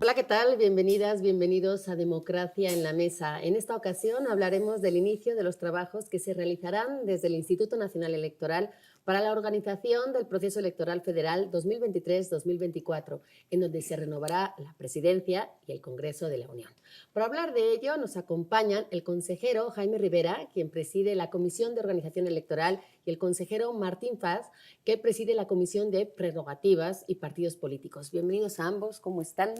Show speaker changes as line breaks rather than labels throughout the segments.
Hola, ¿qué tal? Bienvenidas, bienvenidos a Democracia en la Mesa. En esta ocasión hablaremos del inicio de los trabajos que se realizarán desde el Instituto Nacional Electoral para la organización del proceso electoral federal 2023-2024, en donde se renovará la presidencia y el Congreso de la Unión. Para hablar de ello nos acompañan el consejero Jaime Rivera, quien preside la Comisión de Organización Electoral, y el consejero Martín Faz, que preside la Comisión de Prerrogativas y Partidos Políticos. Bienvenidos a ambos, ¿cómo están?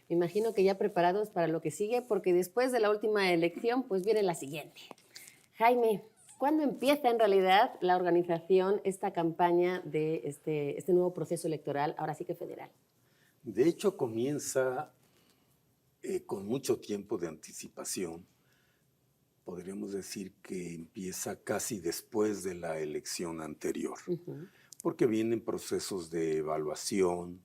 Me imagino que ya preparados para lo que sigue, porque después de la última elección, pues viene la siguiente. Jaime, ¿cuándo empieza en realidad la organización, esta campaña de este nuevo proceso electoral, ahora sí que federal?
De hecho, comienza con mucho tiempo de anticipación. Podríamos decir que empieza casi después de la elección anterior, porque vienen procesos de evaluación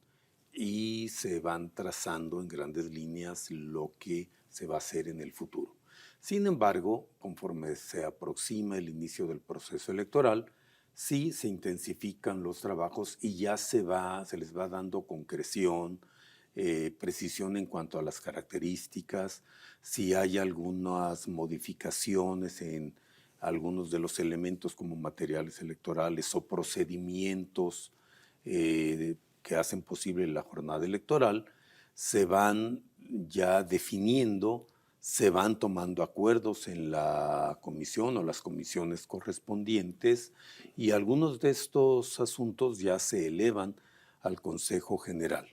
y se van trazando en grandes líneas lo que se va a hacer en el futuro. Sin embargo, conforme se aproxima el inicio del proceso electoral, sí se intensifican los trabajos y ya se les va dando concreción, precisión en cuanto a las características, si hay algunas modificaciones en algunos de los elementos como materiales electorales o procedimientos que hacen posible la jornada electoral, se van ya definiendo, se van tomando acuerdos en la comisión o las comisiones correspondientes y algunos de estos asuntos ya se elevan al Consejo General.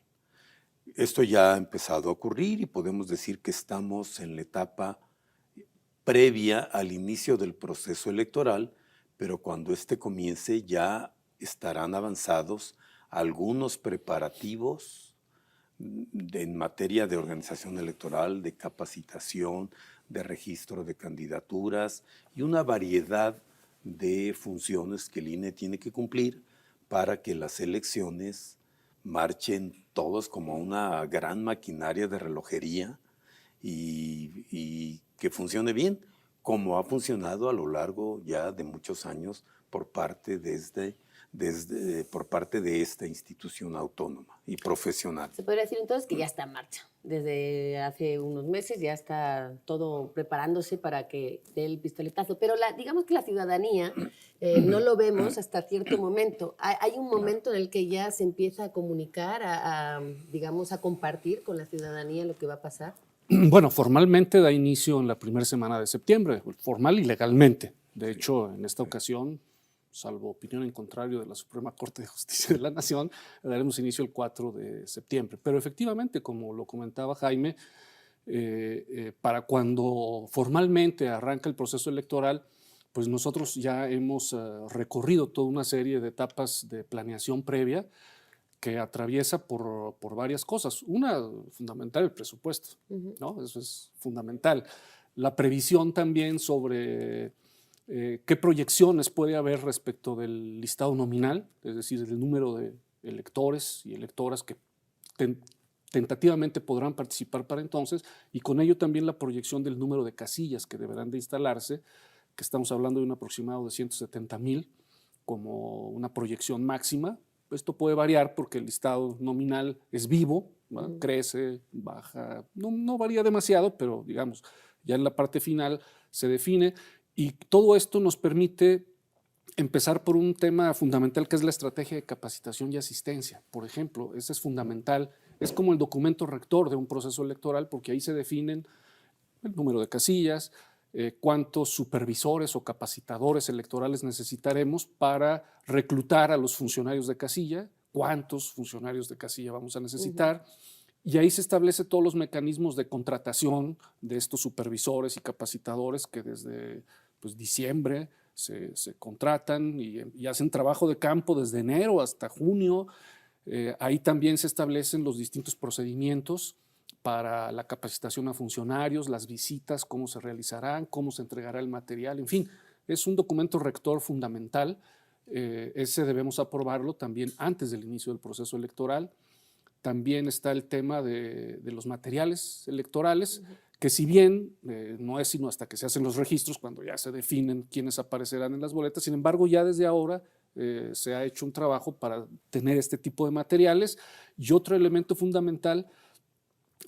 Esto ya ha empezado a ocurrir y podemos decir que estamos en la etapa previa al inicio del proceso electoral, pero cuando este comience ya estarán avanzados algunos preparativos en materia de organización electoral, de capacitación, de registro de candidaturas y una variedad de funciones que el INE tiene que cumplir para que las elecciones marchen todos como una gran maquinaria de relojería y que funcione bien, como ha funcionado a lo largo ya de muchos años por parte por parte de esta institución autónoma y profesional.
Se podría decir entonces que ya está en marcha. Desde hace unos meses ya está todo preparándose para que dé el pistoletazo. Pero digamos que la ciudadanía no lo vemos hasta cierto momento. Hay un momento en el que ya se empieza a comunicar, digamos, a compartir con la ciudadanía lo que va a pasar.
Bueno, formalmente da inicio en la primera semana de septiembre, formal y legalmente. De hecho, en esta ocasión, salvo opinión en contrario de la Suprema Corte de Justicia de la Nación, daremos inicio el 4 de septiembre. Pero efectivamente, como lo comentaba Jaime, para cuando formalmente arranca el proceso electoral, pues nosotros ya hemos recorrido toda una serie de etapas de planeación previa que atraviesa por varias cosas. Una, fundamental, el presupuesto, ¿no? Eso es fundamental. La previsión también sobre qué proyecciones puede haber respecto del listado nominal, es decir, del número de electores y electoras que tentativamente podrán participar para entonces, y con ello también la proyección del número de casillas que deberán de instalarse, que estamos hablando de un aproximado de 170,000 como una proyección máxima. Esto puede variar porque el listado nominal es vivo, crece, baja, no varía demasiado, pero digamos, ya en la parte final se define, y todo esto nos permite empezar por un tema fundamental que es la estrategia de capacitación y asistencia. Por ejemplo, ese es fundamental, es como el documento rector de un proceso electoral porque ahí se definen el número de casillas, cuántos supervisores o capacitadores electorales necesitaremos para reclutar a los funcionarios de casilla, cuántos funcionarios de casilla vamos a necesitar, y ahí se establecen todos los mecanismos de contratación de estos supervisores y capacitadores que desde diciembre se contratan y hacen trabajo de campo desde enero hasta junio. Ahí también se establecen los distintos procedimientos para la capacitación a funcionarios, las visitas, cómo se realizarán, cómo se entregará el material, en fin, es un documento rector fundamental. Ese debemos aprobarlo también antes del inicio del proceso electoral. También está el tema de los materiales electorales, que si bien no es sino hasta que se hacen los registros, cuando ya se definen quiénes aparecerán en las boletas, sin embargo ya desde ahora se ha hecho un trabajo para tener este tipo de materiales. Y otro elemento fundamental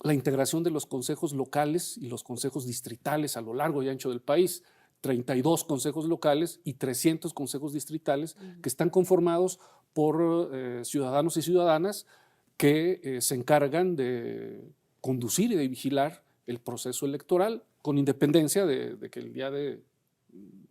la integración de los consejos locales y los consejos distritales a lo largo y ancho del país. 32 consejos locales y 300 consejos distritales que están conformados por ciudadanos y ciudadanas que se encargan de conducir y de vigilar el proceso electoral con independencia de que el día de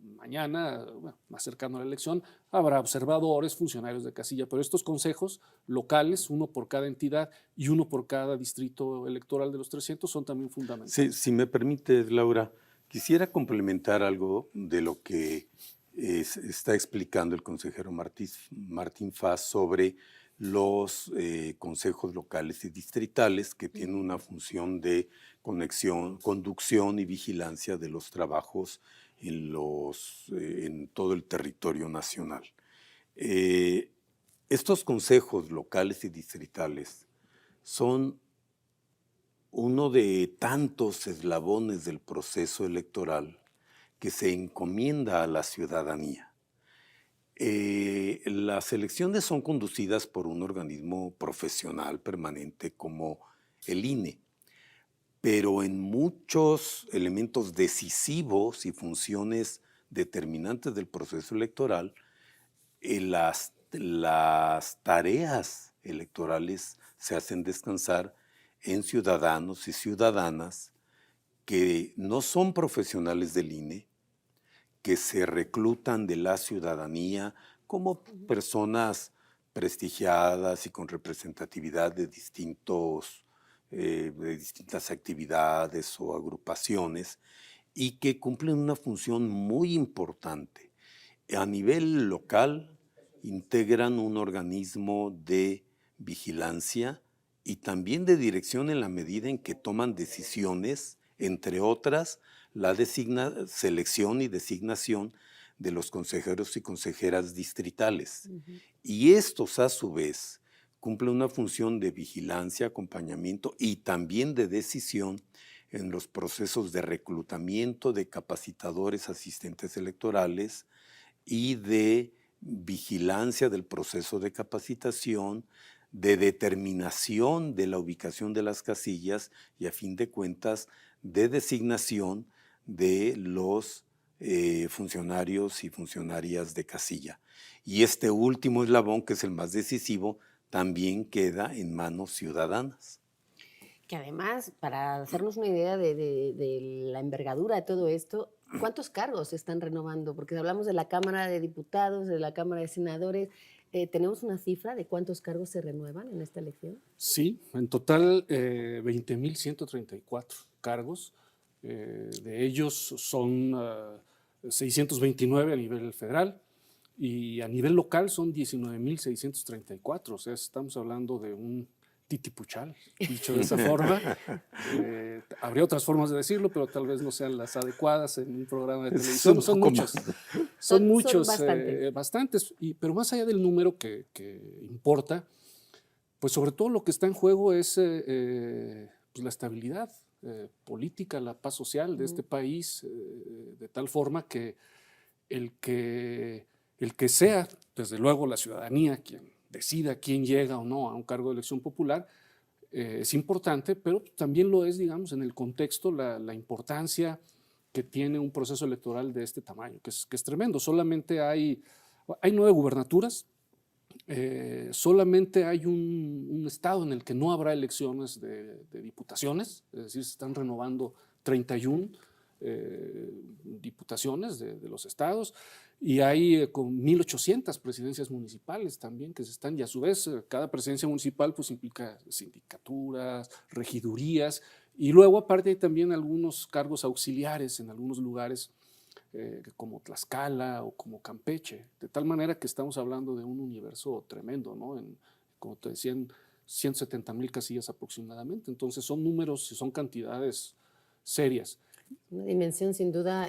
mañana, bueno, más cercano a la elección, habrá observadores, funcionarios de casilla, pero estos consejos locales, uno por cada entidad y uno por cada distrito electoral de los 300, son también fundamentales.
Sí, si me permites, Laura, quisiera complementar algo de lo que está explicando el consejero Martín Faz sobre los consejos locales y distritales que tienen una función de conducción y vigilancia de los trabajos en todo el territorio nacional. Estos consejos locales y distritales son uno de tantos eslabones del proceso electoral que se encomienda a la ciudadanía. Las elecciones son conducidas por un organismo profesional permanente como el INE, pero en muchos elementos decisivos y funciones determinantes del proceso electoral, las tareas electorales se hacen descansar en ciudadanos y ciudadanas que no son profesionales del INE, que se reclutan de la ciudadanía como personas prestigiadas y con representatividad de distintas actividades o agrupaciones y que cumplen una función muy importante. A nivel local, integran un organismo de vigilancia y también de dirección en la medida en que toman decisiones, entre otras, la selección y designación de los consejeros y consejeras distritales. Y estos, a su vez, cumplen una función de vigilancia, acompañamiento y también de decisión en los procesos de reclutamiento de capacitadores asistentes electorales y de vigilancia del proceso de capacitación, de determinación de la ubicación de las casillas y, a fin de cuentas, de designación de los funcionarios y funcionarias de casilla. Y este último eslabón, que es el más decisivo, también queda en manos ciudadanas.
Que además, para hacernos una idea de la envergadura de todo esto, ¿cuántos cargos se están renovando? Porque hablamos de la Cámara de Diputados, de la Cámara de Senadores. ¿Tenemos una cifra de cuántos cargos se renuevan en esta elección?
Sí, en total 20.134 cargos. De ellos son 629 a nivel federal y a nivel local son 19.634. O sea, estamos hablando de un titipuchal, dicho de esa forma. Habría otras formas de decirlo, pero tal vez no sean las adecuadas en un programa de televisión. Son muchos. Son muchos, bastantes. Pero más allá del número que importa, pues sobre todo lo que está en juego es pues la estabilidad política, la paz social de este país, de tal forma que el que sea, desde luego, la ciudadanía quien decida quién llega o no a un cargo de elección popular, es importante, pero también lo es, digamos, en el contexto, la importancia que tiene un proceso electoral de este tamaño, que es tremendo. Solamente hay 9 gubernaturas, solamente hay un estado en el que no habrá elecciones de diputaciones, es decir, se están renovando 31 diputaciones de los estados, y hay con 1.800 presidencias municipales también que se están, y a su vez cada presidencia municipal pues implica sindicaturas, regidurías, y luego aparte hay también algunos cargos auxiliares en algunos lugares como Tlaxcala o como Campeche, de tal manera que estamos hablando de un universo tremendo, ¿no? Como te decían, 170,000 casillas aproximadamente. Entonces son números y son cantidades serias.
Una dimensión sin duda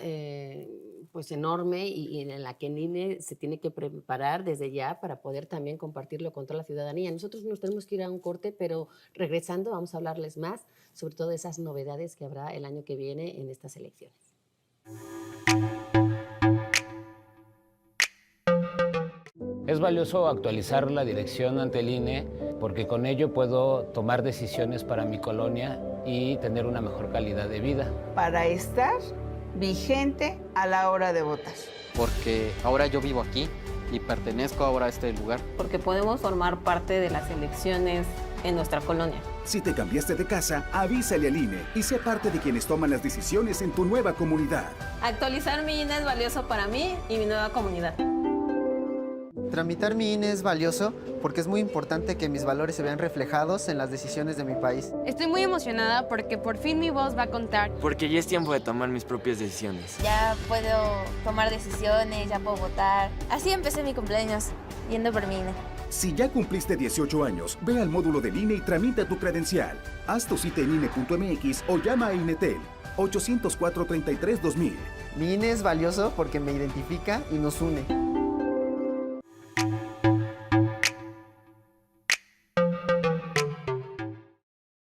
pues enorme y en la que el INE se tiene que preparar desde ya para poder también compartirlo con toda la ciudadanía. Nosotros nos tenemos que ir a un corte, pero regresando vamos a hablarles más sobre todo esas novedades que habrá el año que viene en estas elecciones.
Es valioso actualizar la dirección ante el INE porque con ello puedo tomar decisiones para mi colonia y tener una mejor calidad de vida.
Para estar vigente a la hora de votar.
Porque ahora yo vivo aquí y pertenezco ahora a este lugar.
Porque podemos formar parte de las elecciones en nuestra colonia.
Si te cambiaste de casa, avísale al INE y sé parte de quienes toman las decisiones en tu nueva comunidad.
Actualizar mi INE es valioso para mí y mi nueva comunidad.
Tramitar mi INE es valioso porque es muy importante que mis valores se vean reflejados en las decisiones de mi país.
Estoy muy emocionada porque por fin mi voz va a contar.
Porque ya es tiempo de tomar mis propias decisiones.
Ya puedo tomar decisiones, ya puedo votar. Así empecé mi cumpleaños, yendo por mi INE.
Si ya cumpliste 18 años, ve al módulo del INE y tramita tu credencial. Haz tu cita en INE.mx o llama a INETEL 804-33-2000.
Mi INE es valioso porque me identifica y nos une.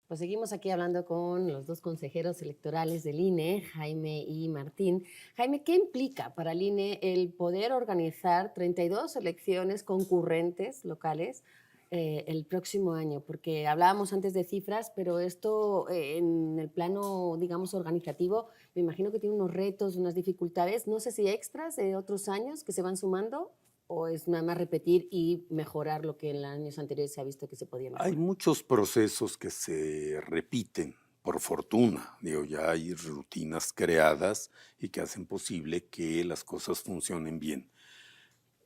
Pues seguimos aquí hablando con los dos consejeros electorales del INE, Jaime y Martín. Jaime, ¿qué implica para el INE el poder organizar 32 elecciones concurrentes locales el próximo año? Porque hablábamos antes de cifras, pero esto en el plano, digamos, organizativo, me imagino que tiene unos retos, unas dificultades, no sé si extras de otros años que se van sumando, ¿o es nada más repetir y mejorar lo que en los años anteriores se ha visto que se podía mejorar?
Hay muchos procesos que se repiten, por fortuna. Digo, ya hay rutinas creadas y que hacen posible que las cosas funcionen bien.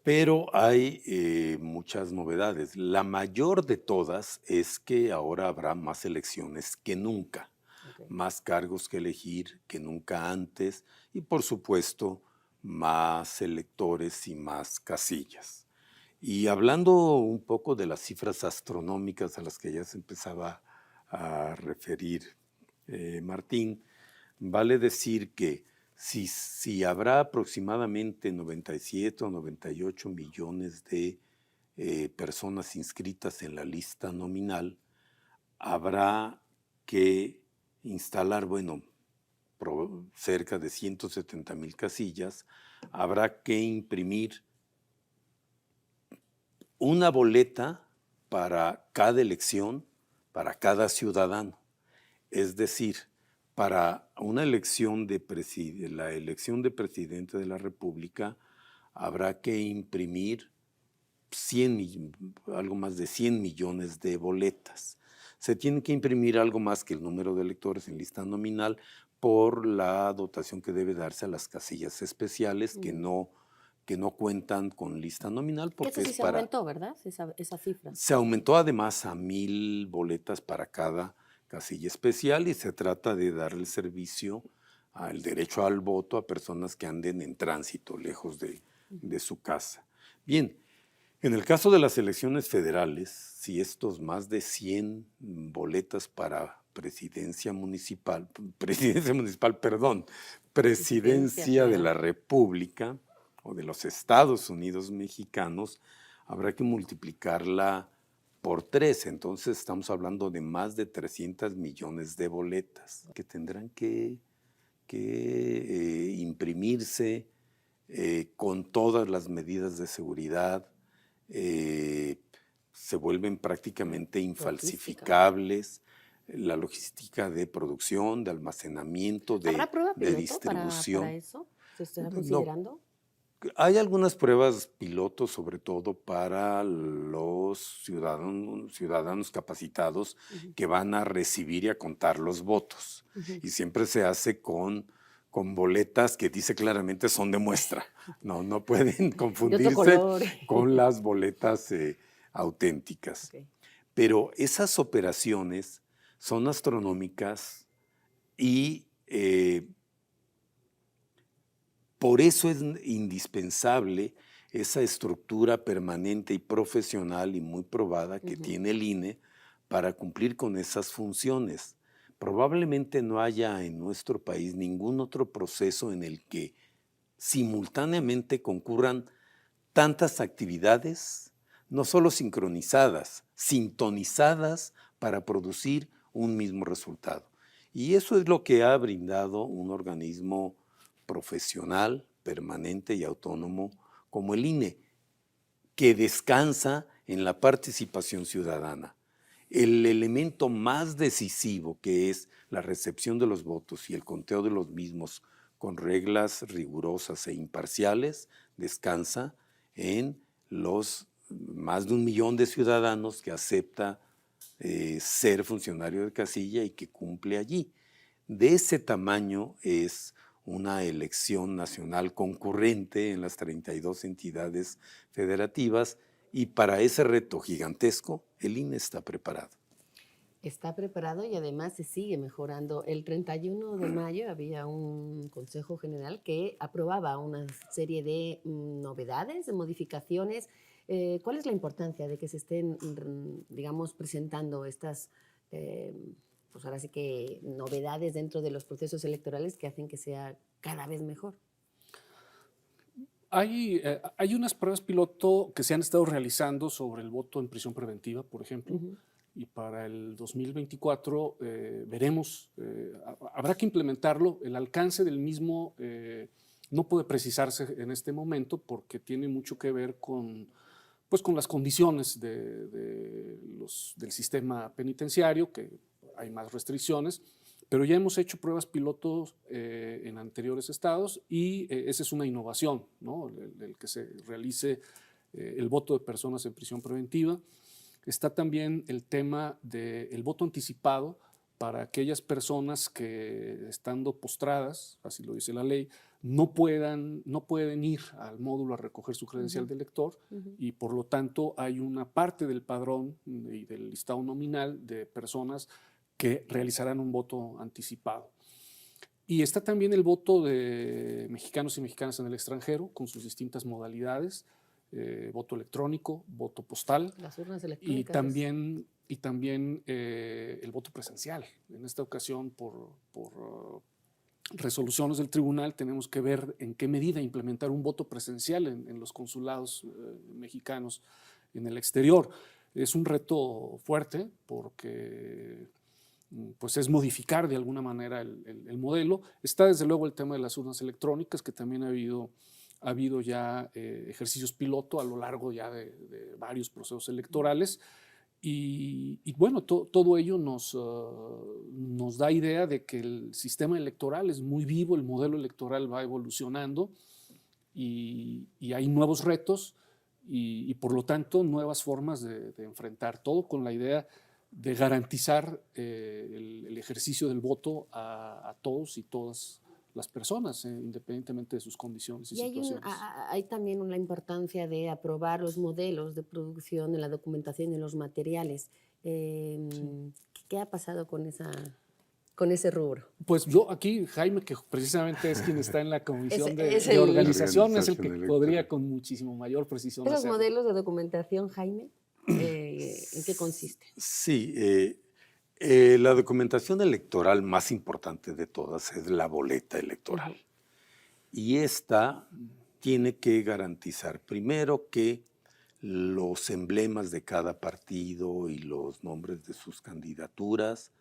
Pero hay muchas novedades. La mayor de todas es que ahora habrá más elecciones que nunca, más cargos que elegir que nunca antes y, por supuesto, más electores y más casillas. Y hablando un poco de las cifras astronómicas a las que ya se empezaba a referir Martín, vale decir que si habrá aproximadamente 97 o 98 millones de personas inscritas en la lista nominal, habrá que instalar, bueno, cerca de 170,000 casillas, habrá que imprimir una boleta para cada elección, para cada ciudadano. Es decir, para una elección la elección de presidente de la República, habrá que imprimir algo más de 100 millones de boletas. Se tiene que imprimir algo más que el número de electores en lista nominal por la dotación que debe darse a las casillas especiales que no cuentan con lista nominal. Porque
eso sí se aumentó, ¿verdad? Esa cifra.
Se aumentó además a 1,000 boletas para cada casilla especial y se trata de dar el servicio, el derecho al voto a personas que anden en tránsito lejos de su casa. Bien, en el caso de las elecciones federales, si estos más de 100 boletas para presidencia de la República o de los Estados Unidos mexicanos, habrá que multiplicarla por 3. Entonces estamos hablando de más de 300 millones de boletas que tendrán que imprimirse con todas las medidas de seguridad. Se vuelven prácticamente infalsificables. La logística de producción, de almacenamiento, de distribución.
¿Para eso? ¿Se está considerando?
Hay algunas pruebas pilotos, sobre todo para los ciudadanos capacitados que van a recibir y a contar los votos. Y siempre se hace con boletas que dice claramente son de muestra. No pueden confundirse con las boletas auténticas. Pero esas operaciones son astronómicas y por eso es indispensable esa estructura permanente y profesional y muy probada que tiene el INE para cumplir con esas funciones. Probablemente no haya en nuestro país ningún otro proceso en el que simultáneamente concurran tantas actividades, no solo sincronizadas, sintonizadas para producir un mismo resultado. Y eso es lo que ha brindado un organismo profesional, permanente y autónomo como el INE, que descansa en la participación ciudadana. El elemento más decisivo, que es la recepción de los votos y el conteo de los mismos con reglas rigurosas e imparciales, descansa en los más de 1 millón de ciudadanos que acepta ser funcionario de casilla y que cumple allí. De ese tamaño es una elección nacional concurrente en las 32 entidades federativas, y para ese reto gigantesco el INE está preparado.
Está preparado y además se sigue mejorando. El 31 de mayo había un Consejo General que aprobaba una serie de novedades, de modificaciones. ¿Cuál es la importancia de que se estén, digamos, presentando estas, pues ahora sí que novedades dentro de los procesos electorales que hacen que sea cada vez mejor?
Hay unas pruebas piloto que se han estado realizando sobre el voto en prisión preventiva, por ejemplo, y para el 2024 veremos, habrá que implementarlo. El alcance del mismo no puede precisarse en este momento porque tiene mucho que ver con las condiciones del sistema penitenciario, que hay más restricciones, pero ya hemos hecho pruebas pilotos en anteriores estados y esa es una innovación, ¿no? El que se realice el voto de personas en prisión preventiva. Está también el tema del voto anticipado para aquellas personas que, estando postradas, así lo dice la ley, no pueden ir al módulo a recoger su credencial de elector, y por lo tanto hay una parte del padrón y del listado nominal de personas que realizarán un voto anticipado. Y está también el voto de mexicanos y mexicanas en el extranjero con sus distintas modalidades, voto electrónico, voto postal,
las urnas electrónicas,
y también el voto presencial. En esta ocasión, por resoluciones del tribunal, tenemos que ver en qué medida implementar un voto presencial en los consulados mexicanos en el exterior. Es un reto fuerte porque pues es modificar de alguna manera el modelo. Está desde luego el tema de las urnas electrónicas, que también ha habido ya ejercicios piloto a lo largo ya de varios procesos electorales. Y bueno, todo ello nos da idea de que el sistema electoral es muy vivo, el modelo electoral va evolucionando y hay nuevos retos y por lo tanto nuevas formas de enfrentar todo, con la idea de garantizar el ejercicio del voto a todos y todas las personas, independientemente de sus condiciones y situaciones.
Hay también una importancia de aprobar los modelos de producción, de la documentación y los materiales. ¿Qué ha pasado con ese rubro?
Pues yo aquí, Jaime, que precisamente es quien está en la comisión de organización, es el que podría con muchísimo mayor precisión
¿Esos
hacerlo.
modelos de documentación, Jaime, en qué consiste?
Sí, la documentación electoral más importante de todas es la boleta electoral. Y esta tiene que garantizar primero que los emblemas de cada partido y los nombres de sus candidaturas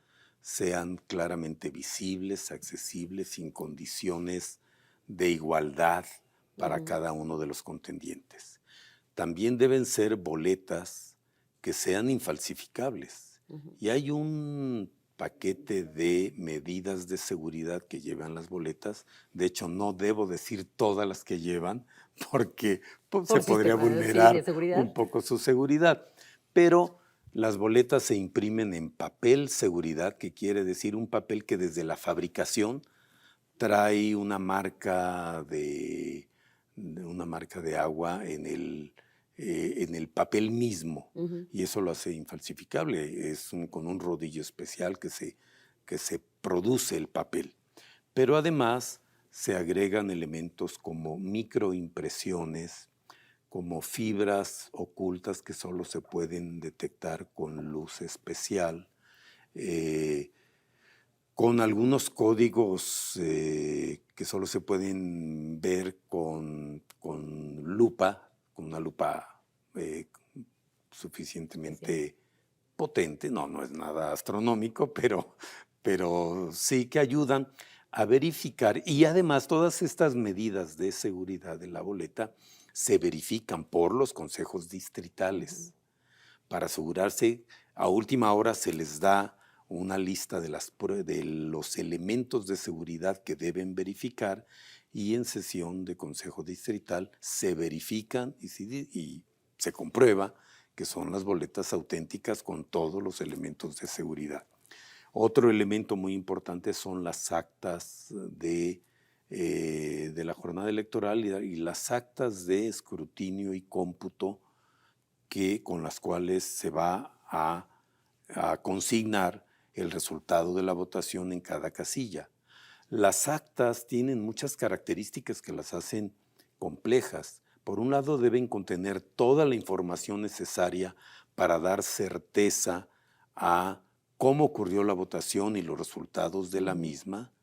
sean claramente visibles, accesibles, sin condiciones de igualdad para cada uno de los contendientes. También deben ser boletas que sean infalsificables. Y hay un paquete de medidas de seguridad que llevan las boletas. De hecho, no debo decir todas las que llevan porque se podría vulnerar un poco su seguridad. Pero las boletas se imprimen en papel seguridad, que quiere decir un papel que desde la fabricación trae una marca de agua en el papel mismo, y eso lo hace infalsificable. Es con un rodillo especial que se produce el papel. Pero además se agregan elementos como microimpresiones, como fibras ocultas que solo se pueden detectar con luz especial, con algunos códigos que solo se pueden ver con lupa, con una lupa suficientemente potente. No es nada astronómico, pero sí que ayudan a verificar. Y además todas estas medidas de seguridad de la boleta se verifican por los consejos distritales. Para asegurarse, a última hora se les da una lista de los elementos de seguridad que deben verificar y en sesión de consejo distrital se verifican y se comprueba que son las boletas auténticas con todos los elementos de seguridad. Otro elemento muy importante son las actas de la jornada electoral y las actas de escrutinio y cómputo con las cuales se va a consignar el resultado de la votación en cada casilla. Las actas tienen muchas características que las hacen complejas. Por un lado, deben contener toda la información necesaria para dar certeza a cómo ocurrió la votación y los resultados de la misma.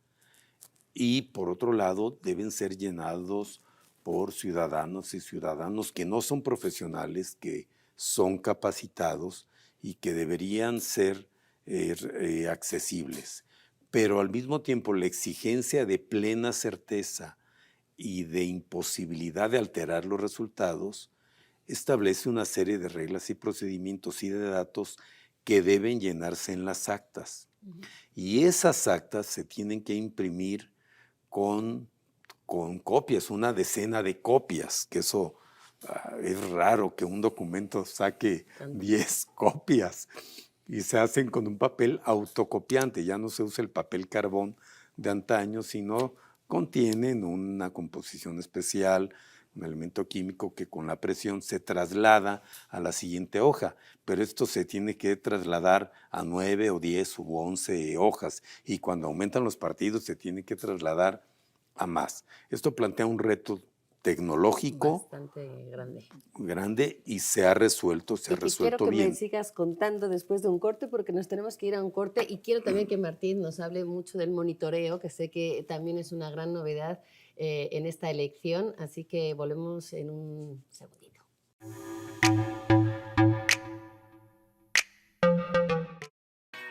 Y por otro lado, deben ser llenados por ciudadanos y ciudadanos que no son profesionales, que son capacitados y que deberían ser accesibles. Pero al mismo tiempo la exigencia de plena certeza y de imposibilidad de alterar los resultados establece una serie de reglas y procedimientos y de datos que deben llenarse en las actas. Y esas actas se tienen que imprimir con copias, una decena de copias, que eso es raro que un documento saque 10 copias y se hacen con un papel autocopiante, ya no se usa el papel carbón de antaño, sino contienen una composición especial, un elemento químico que con la presión se traslada a la siguiente hoja, pero esto se tiene que trasladar a 9 o 10 u 11 hojas y cuando aumentan los partidos se tiene que trasladar a más. Esto plantea un reto tecnológico
bastante
grande y se ha resuelto,
quiero que
bien.
me sigas contando después de un corte porque nos tenemos que ir a un corte y quiero también que Martín nos hable mucho del monitoreo, que sé que también es una gran novedad en esta elección, así que volvemos en un segundito.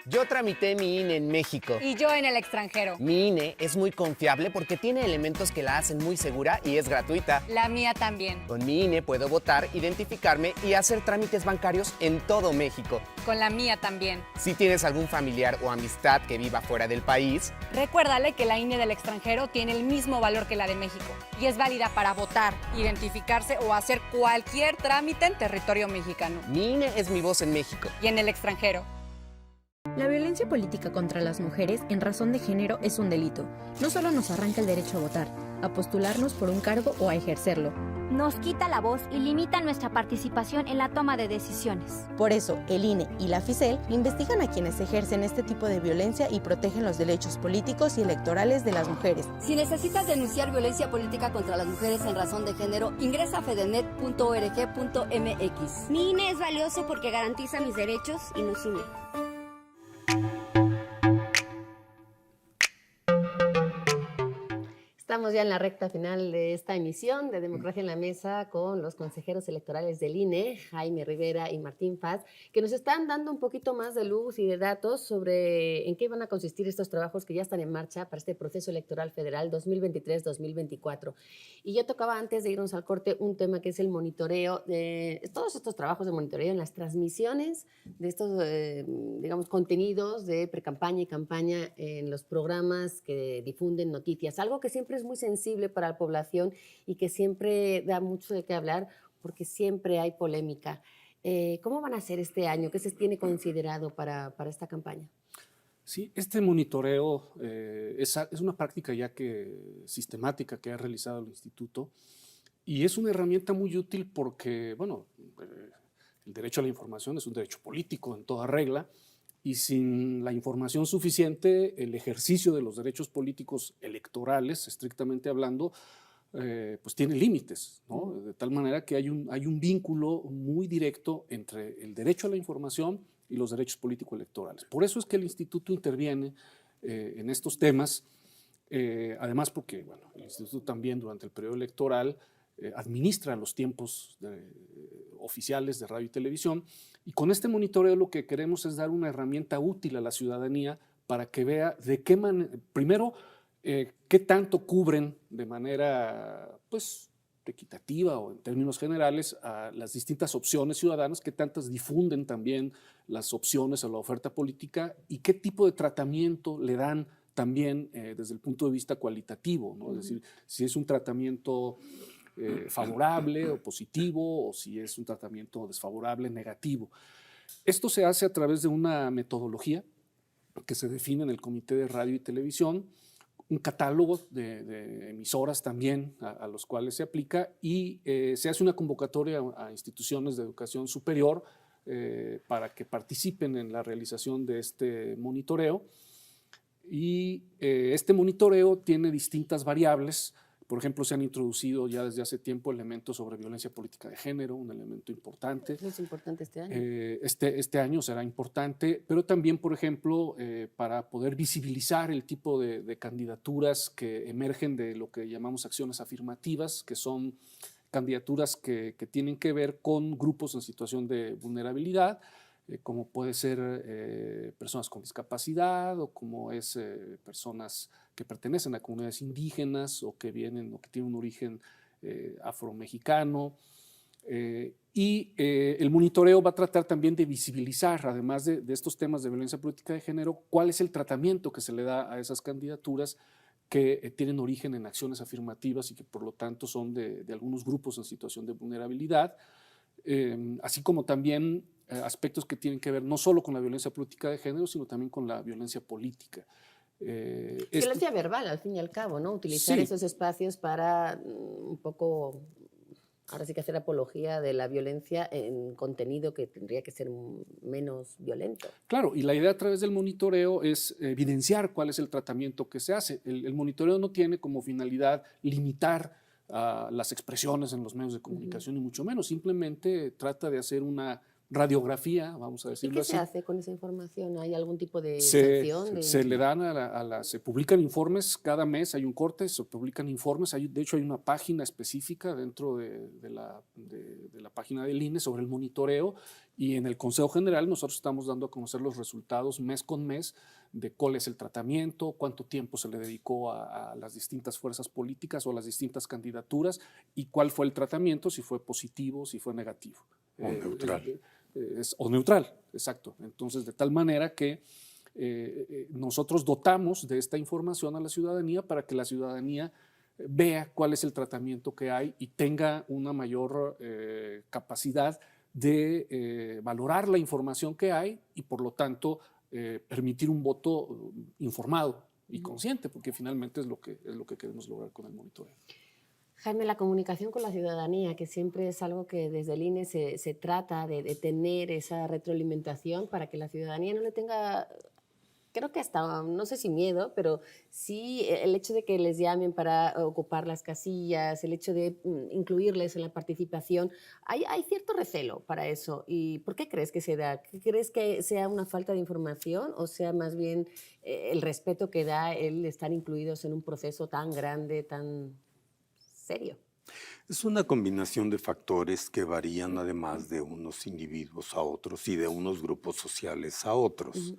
Yo tramité mi INE en México.
Y yo en el extranjero.
Mi INE es muy confiable porque tiene elementos que la hacen muy segura y es gratuita.
La mía también.
Con mi INE puedo votar, identificarme y hacer trámites bancarios en todo México.
Con la mía también.
Si tienes algún familiar o amistad que viva fuera del país,
recuérdale que la INE del extranjero tiene el mismo valor que la de México y es válida para votar, identificarse o hacer cualquier trámite en territorio mexicano.
Mi INE es mi voz en México.
Y en el extranjero.
La violencia política contra las mujeres en razón de género es un delito. No solo nos arranca el derecho a votar, a postularnos por un cargo o a ejercerlo.
Nos quita la voz y limita nuestra participación en la toma de decisiones.
Por eso, el INE y la FICEL investigan a quienes ejercen este tipo de violencia y protegen los derechos políticos y electorales de las mujeres.
Si necesitas denunciar violencia política contra las mujeres en razón de género, ingresa a fedenet.org.mx.
Mi INE es valioso porque garantiza mis derechos y nos une.
Estamos ya en la recta final de esta emisión de Democracia en la Mesa con los consejeros electorales del INE, Jaime Rivera y Martín Paz, que nos están dando un poquito más de luz y de datos sobre en qué van a consistir estos trabajos que ya están en marcha para este proceso electoral federal 2023-2024. Y yo tocaba antes de irnos al corte un tema que es el monitoreo, de todos estos trabajos de monitoreo en las transmisiones de estos, digamos, contenidos de precampaña y campaña en los programas que difunden noticias, algo que siempre es muy sensible para la población y que siempre da mucho de qué hablar porque siempre hay polémica. ¿Cómo van a ser este año? ¿Qué se tiene considerado para esta campaña?
Sí, este monitoreo es una práctica ya sistemática que ha realizado el Instituto y es una herramienta muy útil porque, bueno, el derecho a la información es un derecho político en toda regla. Y sin la información suficiente, el ejercicio de los derechos políticos electorales, estrictamente hablando, pues tiene límites, ¿no? De tal manera que hay un vínculo muy directo entre el derecho a la información y los derechos políticos electorales. Por eso es que el Instituto interviene en estos temas, además porque, bueno, el Instituto también durante el periodo electoral administra los tiempos oficiales de radio y televisión, y con este monitoreo lo que queremos es dar una herramienta útil a la ciudadanía para que vea de qué manera, primero, qué tanto cubren de manera pues, equitativa o en términos generales a las distintas opciones ciudadanas, qué tantas difunden también las opciones a la oferta política y qué tipo de tratamiento le dan también desde el punto de vista cualitativo, ¿no? Es decir, si es un tratamiento favorable o positivo o si es un tratamiento desfavorable, negativo. Esto se hace a través de una metodología que se define en el Comité de Radio y Televisión, un catálogo de emisoras también a los cuales se aplica y se hace una convocatoria a instituciones de educación superior para que participen en la realización de este monitoreo. Y este monitoreo tiene distintas variables. Por ejemplo, se han introducido ya desde hace tiempo elementos sobre violencia política de género, un elemento importante.
¿Es importante este año?
Este año será importante, pero también, por ejemplo, para poder visibilizar el tipo de candidaturas que emergen de lo que llamamos acciones afirmativas, que son candidaturas que tienen que ver con grupos en situación de vulnerabilidad, como puede ser personas con discapacidad o como es personas que pertenecen a comunidades indígenas o que vienen o que tienen un origen afromexicano. El monitoreo va a tratar también de visibilizar, además de estos temas de violencia política de género, cuál es el tratamiento que se le da a esas candidaturas que tienen origen en acciones afirmativas y que por lo tanto son de algunos grupos en situación de vulnerabilidad, así como también aspectos que tienen que ver no solo con la violencia política de género, sino también con la violencia política.
Violencia verbal, al fin y al cabo, ¿no? Utilizar esos espacios para un poco, ahora sí que hacer apología de la violencia en contenido que tendría que ser menos violento.
Claro, y la idea a través del monitoreo es evidenciar cuál es el tratamiento que se hace. El monitoreo no tiene como finalidad limitar las expresiones en los medios de comunicación, ni mucho menos. Simplemente trata de hacer una radiografía, vamos a decirlo así.
¿Y qué se hace con esa información? ¿Hay algún tipo de sanción?
Se le dan se publican informes cada mes, hay un corte, se publican informes, de hecho hay una página específica dentro de la página del INE sobre el monitoreo, y en el Consejo General nosotros estamos dando a conocer los resultados mes con mes de cuál es el tratamiento, cuánto tiempo se le dedicó a las distintas fuerzas políticas o a las distintas candidaturas y cuál fue el tratamiento, si fue positivo, si fue negativo.
O neutral.
O neutral, exacto. Entonces, de tal manera que nosotros dotamos de esta información a la ciudadanía para que la ciudadanía vea cuál es el tratamiento que hay y tenga una mayor capacidad de valorar la información que hay y, por lo tanto, permitir un voto informado y consciente, porque finalmente es lo que queremos lograr con el monitoreo.
Jaime, la comunicación con la ciudadanía, que siempre es algo que desde el INE se trata de tener esa retroalimentación para que la ciudadanía no le tenga, creo que hasta, no sé si miedo, pero sí el hecho de que les llamen para ocupar las casillas, el hecho de incluirles en la participación, hay cierto recelo para eso. ¿Y por qué crees que se da? ¿Crees que sea una falta de información o sea más bien el respeto que da el estar incluidos en un proceso tan grande, tan serio?
Es una combinación de factores que varían además de unos individuos a otros y de unos grupos sociales a otros.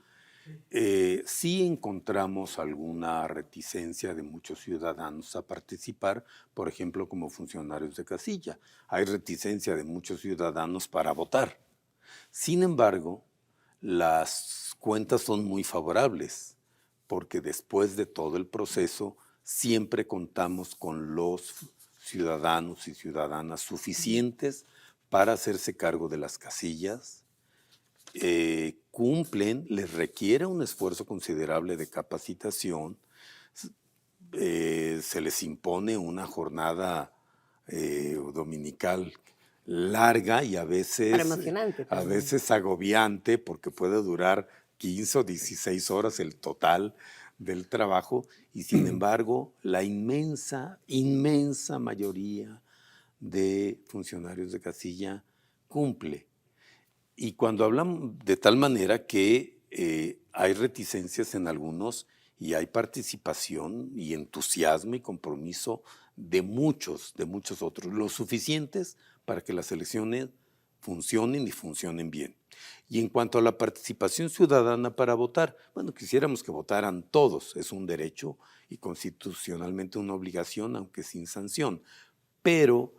Sí encontramos alguna reticencia de muchos ciudadanos a participar, por ejemplo, como funcionarios de casilla. Hay reticencia de muchos ciudadanos para votar. Sin embargo, las cuentas son muy favorables, porque después de todo el proceso siempre contamos con los ciudadanos y ciudadanas suficientes para hacerse cargo de las casillas, cumplen, les requiere un esfuerzo considerable de capacitación, se les impone una jornada dominical larga y a veces agobiante, porque puede durar 15 o 16 horas el total del trabajo, y sin embargo la inmensa mayoría de funcionarios de casilla cumple. Y cuando hablamos de tal manera que hay reticencias en algunos y hay participación y entusiasmo y compromiso de muchos otros, lo suficientes para que las elecciones funcionen y funcionen bien. Y en cuanto a la participación ciudadana para votar, bueno, quisiéramos que votaran todos, es un derecho y constitucionalmente una obligación, aunque sin sanción. pero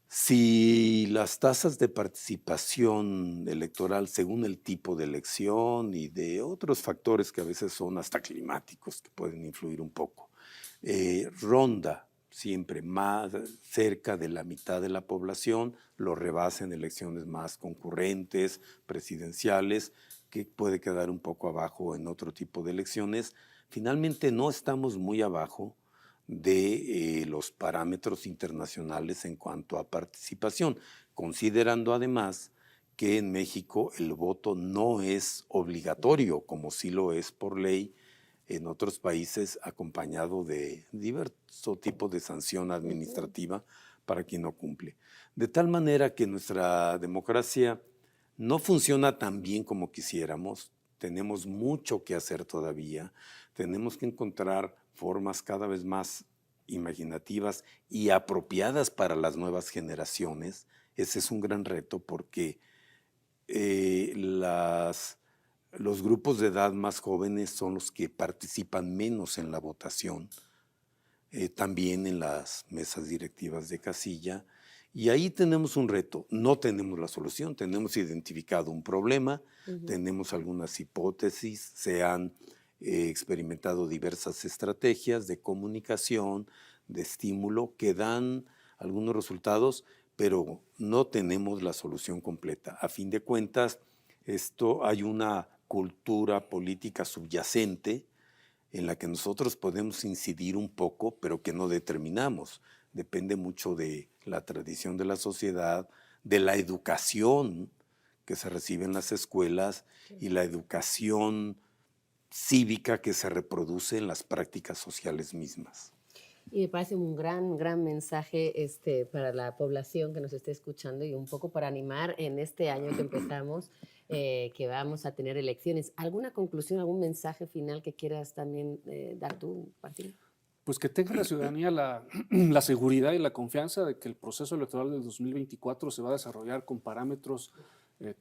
si las tasas de participación electoral, según el tipo de elección y de otros factores que a veces son hasta climáticos, que pueden influir un poco, ronda siempre más cerca de la mitad de la población, lo rebasa en elecciones más concurrentes, presidenciales, que puede quedar un poco abajo en otro tipo de elecciones. Finalmente no estamos muy abajo de los parámetros internacionales en cuanto a participación, considerando además que en México el voto no es obligatorio, como sí lo es por ley en otros países, acompañado de diverso tipo de sanción administrativa para quien no cumple. De tal manera que nuestra democracia no funciona tan bien como quisiéramos, tenemos mucho que hacer todavía, tenemos que encontrar formas cada vez más imaginativas y apropiadas para las nuevas generaciones. Ese es un gran reto porque los grupos de edad más jóvenes son los que participan menos en la votación, también en las mesas directivas de casilla. Y ahí tenemos un reto, no tenemos la solución, tenemos identificado un problema, tenemos algunas hipótesis, se han experimentado diversas estrategias de comunicación, de estímulo, que dan algunos resultados, pero no tenemos la solución completa. A fin de cuentas, hay una cultura política subyacente en la que nosotros podemos incidir un poco, pero que no determinamos. Depende mucho de la tradición de la sociedad, de la educación que se recibe en las escuelas y la educación cívica que se reproduce en las prácticas sociales mismas.
Y me parece un gran mensaje para la población que nos esté escuchando y un poco para animar en este año que empezamos, que vamos a tener elecciones. ¿Alguna conclusión, algún mensaje final que quieras también dar tú, Martín?
Pues que tenga la ciudadanía la seguridad y la confianza de que el proceso electoral del 2024 se va a desarrollar con parámetros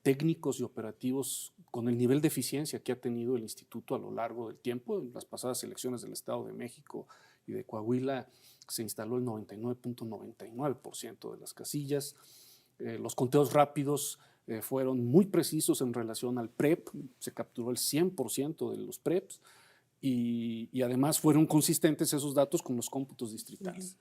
técnicos y operativos con el nivel de eficiencia que ha tenido el instituto a lo largo del tiempo. En las pasadas elecciones del Estado de México y de Coahuila se instaló el 99.99% de las casillas. Los conteos rápidos fueron muy precisos en relación al PREP, se capturó el 100% de los PREPs y además fueron consistentes esos datos con los cómputos distritales.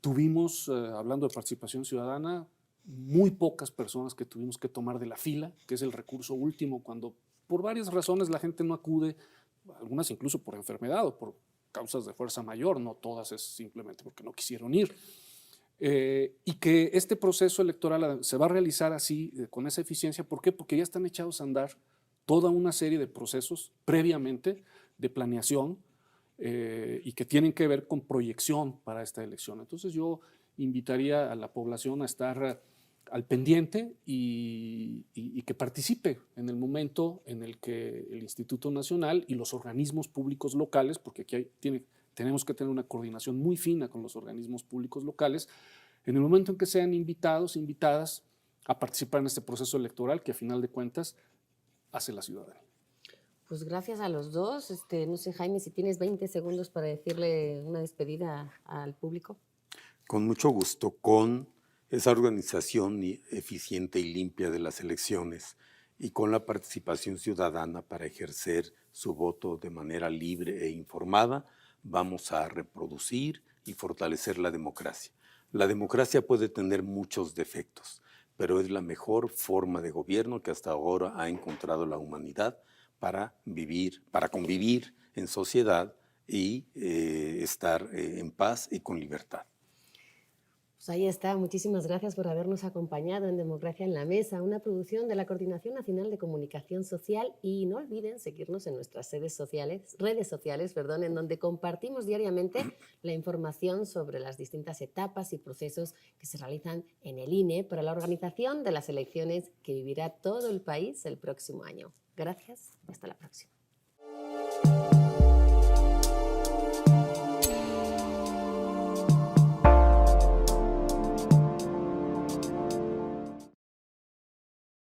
Tuvimos, hablando de participación ciudadana, muy pocas personas que tuvimos que tomar de la fila, que es el recurso último cuando por varias razones la gente no acude, algunas incluso por enfermedad o por causas de fuerza mayor, no todas es simplemente porque no quisieron ir. Y que este proceso electoral se va a realizar así, con esa eficiencia. ¿Por qué? Porque ya están echados a andar toda una serie de procesos previamente de planeación y que tienen que ver con proyección para esta elección. Entonces yo invitaría a la población a estar al pendiente y que participe en el momento en el que el Instituto Nacional y los organismos públicos locales, porque aquí tenemos que tener una coordinación muy fina con los organismos públicos locales, en el momento en que sean invitados, invitadas a participar en este proceso electoral que a final de cuentas hace la ciudadanía.
Pues gracias a los dos. No sé, Jaime, si tienes 20 segundos para decirle una despedida al público.
Con mucho gusto, con esa organización eficiente y limpia de las elecciones y con la participación ciudadana para ejercer su voto de manera libre e informada, vamos a reproducir y fortalecer la democracia. La democracia puede tener muchos defectos, pero es la mejor forma de gobierno que hasta ahora ha encontrado la humanidad para convivir en sociedad y estar en paz y con libertad.
Pues ahí está. Muchísimas gracias por habernos acompañado en Democracia en la Mesa, una producción de la Coordinación Nacional de Comunicación Social. Y no olviden seguirnos en nuestras redes sociales, en donde compartimos diariamente la información sobre las distintas etapas y procesos que se realizan en el INE para la organización de las elecciones que vivirá todo el país el próximo año. Gracias y hasta la próxima.